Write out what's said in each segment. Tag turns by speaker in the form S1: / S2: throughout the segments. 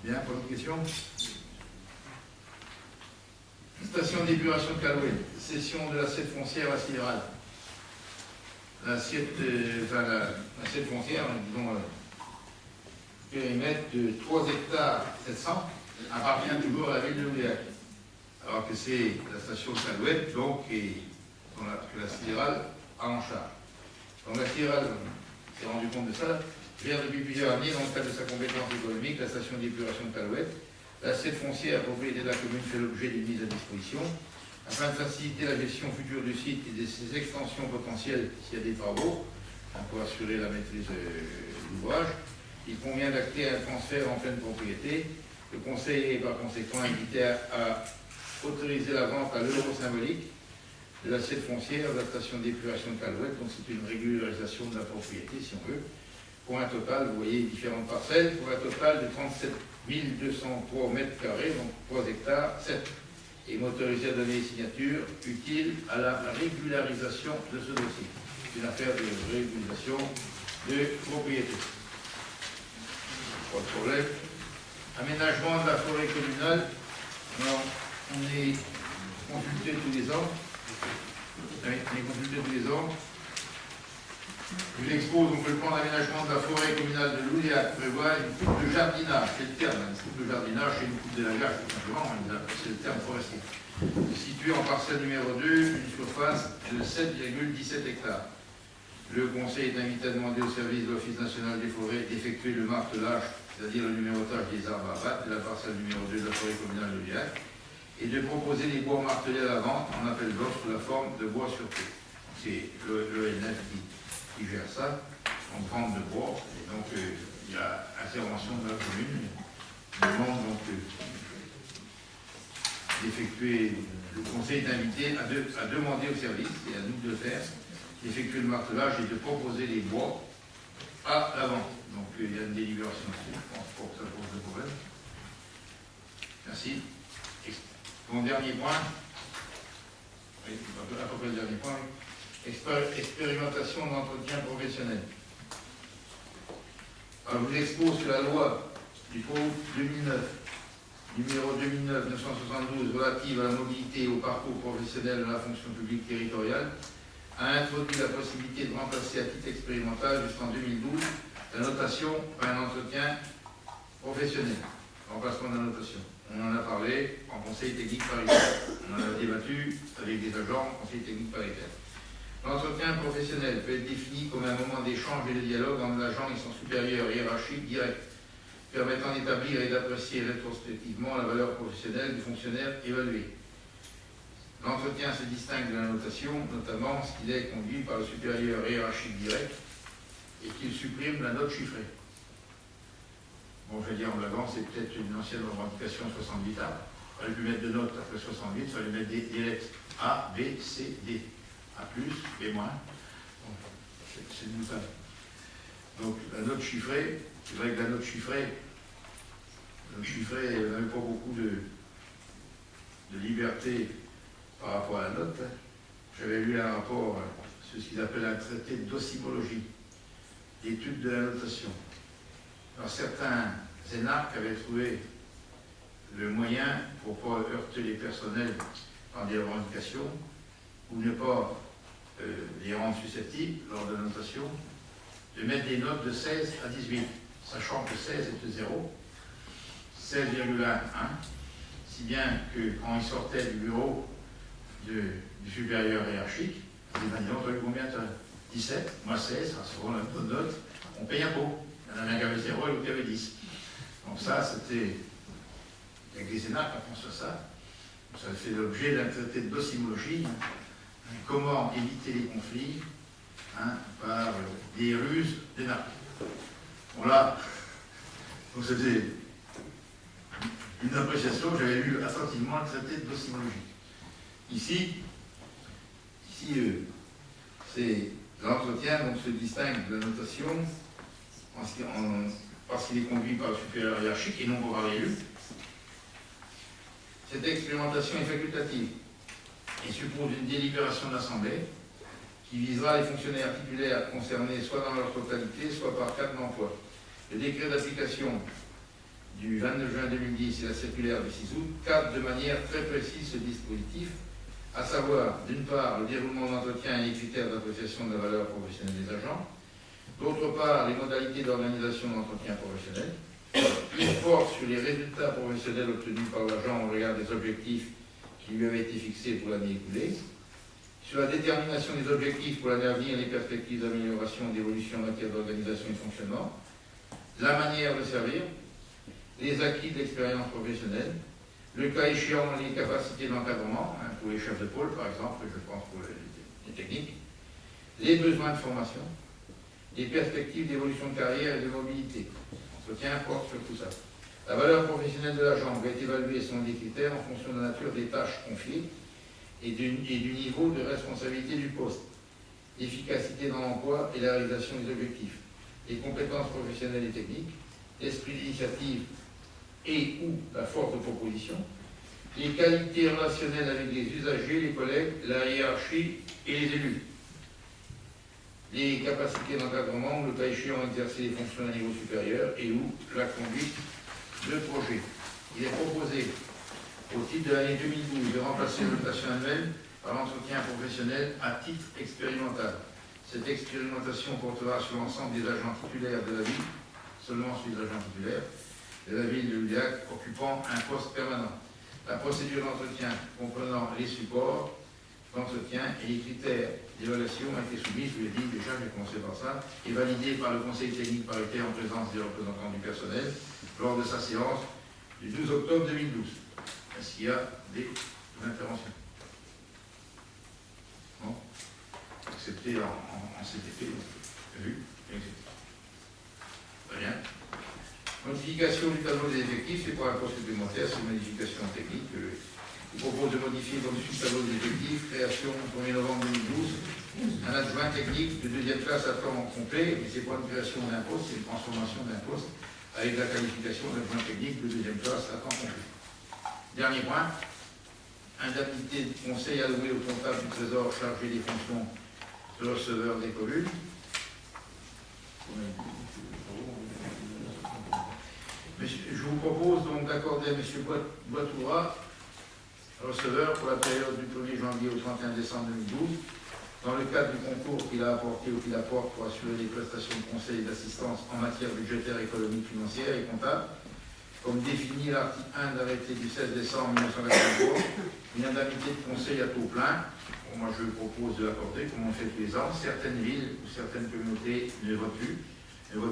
S1: Bien, pour l'autre question. Station d'épuration de Calouet, cession de l'assiette foncière à la sidérale. L'assiette foncière, disons, périmètre de 3 hectares 700 appartient toujours à la ville de Loudéac. Alors que c'est la station de Calouet, donc, que la sidérale a en charge. Donc la sidérale s'est rendu compte de ça, gère depuis plusieurs années, dans le cadre de sa compétence économique, la station d'épuration de Calouet. L'assiette foncière à propriété de la commune fait l'objet d'une mise à disposition. Afin de faciliter la gestion future du site et de ses extensions potentielles s'il y a des travaux, pour assurer la maîtrise de l'ouvrage, il convient d'acter un transfert en pleine propriété. Le conseil est par conséquent invité à autoriser la vente à l'euro symbolique de l'assiette foncière de la station d'épuration de Calouet. Donc c'est une régularisation de la propriété, si on veut, pour un total, vous voyez, différentes parcelles, pour un total de 37 203 mètres carrés, donc 3 hectares 7, et m'autoriser à donner les signatures utiles à la régularisation de ce dossier. C'est une affaire de régularisation de propriété. Pas de problème. Aménagement de la forêt communale. Alors, on est consulté tous les ans. Je vous expose donc le plan d'aménagement de la forêt communale de Loudéac prévoit une coupe de jardinage, c'est le terme, une coupe de jardinage, c'est une coupe d'élagage tout simplement, c'est le terme forestier. Situé en parcelle numéro 2, une surface de 7,17 hectares. Le conseil est invité à demander au service de l'Office national des forêts d'effectuer le martelage, c'est-à-dire le numérotage des arbres à battre de la parcelle numéro 2 de la forêt communale de Loudéac, et de proposer des bois martelés à la vente en appel d'offres sous la forme de bois sur pied. C'est l'ENF qui gère ça, en vente de bois, et donc il y a intervention de la commune, on demande donc d'effectuer, le conseil est invité à demander au service, et à nous de le faire, d'effectuer le martelage et de proposer les bois à la vente. Donc il y a une délibération dessus, je pense pas que ça pose de problème. Merci. Mon dernier point, oui, à peu près le dernier point, oui. Expérimentation d'entretien professionnel. Alors, je vous expose que la loi du 3 août 2009, numéro 2009-972, relative à la mobilité et au parcours professionnel de la fonction publique territoriale, a introduit la possibilité de remplacer à titre expérimental jusqu'en 2012 la notation par un entretien professionnel. Remplacement de la notation. On en a parlé en conseil technique paritaire. On en a débattu avec des agents en conseil technique paritaire. L'entretien professionnel peut être défini comme un moment d'échange et de dialogue entre l'agent et son supérieur hiérarchique direct, permettant d'établir et d'apprécier rétrospectivement la valeur professionnelle du fonctionnaire évalué. L'entretien se distingue de la notation, notamment parce qu'il est conduit par le supérieur hiérarchique direct et qu'il supprime la note chiffrée. Bon, je vais dire en blaguant, c'est peut-être une ancienne revendication 68A. Il fallait plus mettre de notes après 68, il fallait mettre des lettres A, B, C, D. A+, B-, bon, c'est une moutarde. Donc la note chiffrée, c'est vrai que la note chiffrée, elle n'avait pas beaucoup de liberté par rapport à la note. J'avais lu un rapport sur ce qu'ils appellent un traité de docimologie, d'étude de la notation. Alors certains énarques avaient trouvé le moyen, pour ne pas heurter les personnels par des revendications, ou ne pas les rendre susceptibles lors de la notation, de mettre des notes de 16 à 18, sachant que 16 est de 0, 16,1, si bien que quand ils sortaient du bureau du supérieur hiérarchique, ils disaient, dis donc, toi, combien tu as 17, moi 16, selon la bonne note, on paye un pot. Il y en avait un qui avait 0 et l'autre qui avait 10. Donc ça, c'était, avec les énarques, on pense à ça. Ça fait l'objet d'un traité de docimologie. Comment éviter les conflits par des ruses d'énarques. Bon là, donc c'était une appréciation, j'avais lu attentivement le traité de docimologie. Ici c'est l'entretien, donc se distingue de la notation parce qu'il est conduit par le supérieur hiérarchique et non par l'élu. Cette expérimentation est facultative et suppose une délibération de l'Assemblée qui visera les fonctionnaires titulaires concernés soit dans leur totalité, soit par cadre d'emploi. Le décret d'application du 29 juin 2010 et la circulaire du 6 août cadrent de manière très précise ce dispositif, à savoir, d'une part, le déroulement d'entretien et les critères d'appréciation de la valeur professionnelle des agents, d'autre part, les modalités d'organisation d'entretien professionnel. Il porte sur les résultats professionnels obtenus par l'agent au regard des objectifs qui lui avaient été fixés pour l'année écoulée, sur la détermination des objectifs pour l'année à venir et les perspectives d'amélioration et d'évolution en matière d'organisation et de fonctionnement, la manière de servir, les acquis de l'expérience professionnelle, le cas échéant, les capacités d'encadrement, pour les chefs de pôle par exemple, je pense pour les techniques, les besoins de formation, les perspectives d'évolution de carrière et de mobilité. L'entretien porte sur tout ça. La valeur professionnelle de l'agent va être évaluée selon des critères en fonction de la nature des tâches confiées et du niveau de responsabilité du poste, l'efficacité dans l'emploi et la réalisation des objectifs, les compétences professionnelles et techniques, l'esprit d'initiative et ou la force de proposition, les qualités relationnelles avec les usagers, les collègues, la hiérarchie et les élus, les capacités d'encadrement, le cas échéant exercer les fonctions à niveau supérieur et ou la conduite de projet. Il est proposé, au titre de l'année 2012, de remplacer le notation annuelle par l'entretien professionnel à titre expérimental. Cette expérimentation portera sur l'ensemble des agents titulaires de la ville, seulement sur les agents titulaires de la ville de Ludiac occupant un poste permanent. La procédure d'entretien comprenant les supports d'entretien et les critères d'évaluation a été soumise, je l'ai dit déjà, j'ai commencé par ça, et validée par le Conseil technique paritaire en présence des représentants du personnel lors de sa séance du 12 octobre 2012. Est-ce qu'il y a des interventions? Non? Accepté en CTP, vu, et accepté. Très bien. Modification du tableau des effectifs, c'est pas un poste supplémentaire, c'est une modification technique. Je propose de modifier comme suit le tableau des effectifs, création au 1er novembre 2012, un adjoint technique de deuxième classe à temps complet, mais c'est pas une création d'un poste, c'est une transformation d'un poste avec la qualification d'adjoint technique de deuxième classe à temps complet. Dernier point, indemnité de conseil allouée au comptable du Trésor chargé des fonctions de receveur des communes. Je vous propose donc d'accorder à M. Boitoura, receveur pour la période du 1er janvier au 31 décembre 2012, dans le cadre du concours qu'il a apporté ou qu'il apporte pour assurer les prestations de conseil et d'assistance en matière budgétaire, économique, financière et comptable, comme défini l'article 1 de l'arrêté du 16 décembre 1983, une indemnité de conseil à taux plein. Bon, moi, je propose de l'accorder, comme on fait tous les ans. Certaines villes ou certaines communautés ne votent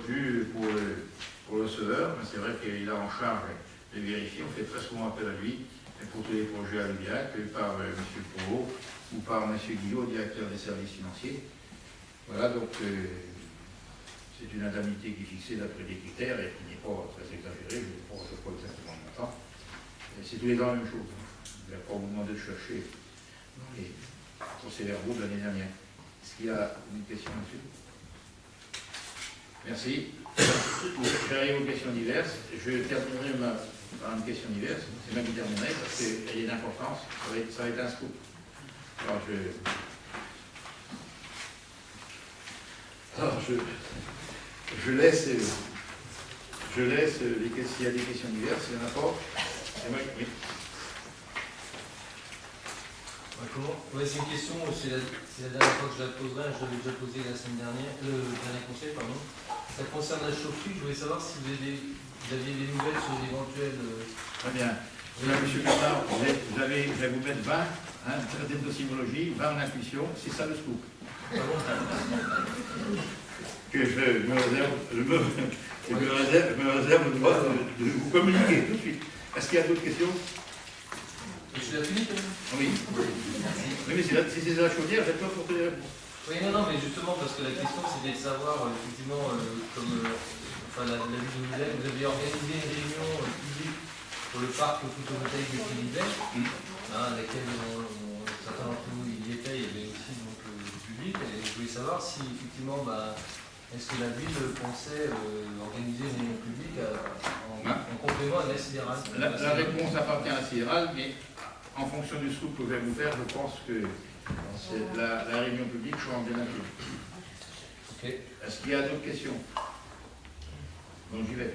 S1: plus pour le receveur, mais c'est vrai qu'il a en charge de vérifier. On fait très souvent appel à lui pour tous les projets à l'UDIAC, par M. Pourreau ou par M. Guillot, directeur des services financiers. Voilà, donc c'est une indemnité qui est fixée d'après des critères et qui n'est pas très exagérée, je ne sais pas exactement le montant. C'est tous les ans la même chose. Je ne vais pas vous demander de chercher dans les procès-verbaux de l'année dernière. Est-ce qu'il y a une question là-dessus? Merci. J'arrive aux questions diverses. Je terminerai par une question diverse. C'est moi qui terminerai parce qu'elle est d'importance. Ça va être un scoop. Alors, je laisse les questions. S'il y a des questions diverses, il y en a pas. C'est moi qui. Oui.
S2: Ouais, c'est une question, c'est la dernière fois que je la poserai, je l'avais déjà posée la semaine dernière, le dernier conseil, pardon. Ça concerne la chaufferie, je voulais savoir si vous aviez des nouvelles sur l'éventuel...
S1: Très bien. Oui, M. Bernard, je vais vous mettre 20, traité de dosimologie, 20 en intuition, c'est ça le scoop. Que je me réserve le droit de vous communiquer tout de suite. Est-ce qu'il y a d'autres questions?
S2: Je l'ai fini,
S1: oui. Oui, mais si c'est la chaudière, j'ai pas pour te les réponses.
S2: Oui, non, mais justement, parce que la question, c'était de savoir, effectivement, la ville de Mulhouse, vous avez organisé une réunion publique pour le parc photovoltaïque de Philibert, à laquelle certains d'entre nous y étaient, il y avait aussi donc, du public, et je voulais savoir si, effectivement, est-ce que la ville pensait organiser une réunion publique en complément à la sidérale?
S1: La réponse appartient à la sidérale, mais en fonction du scoop que je vais vous faire, je pense que la réunion publique change bien inclus.
S2: Okay.
S1: Est-ce qu'il y a d'autres questions? Donc j'y vais.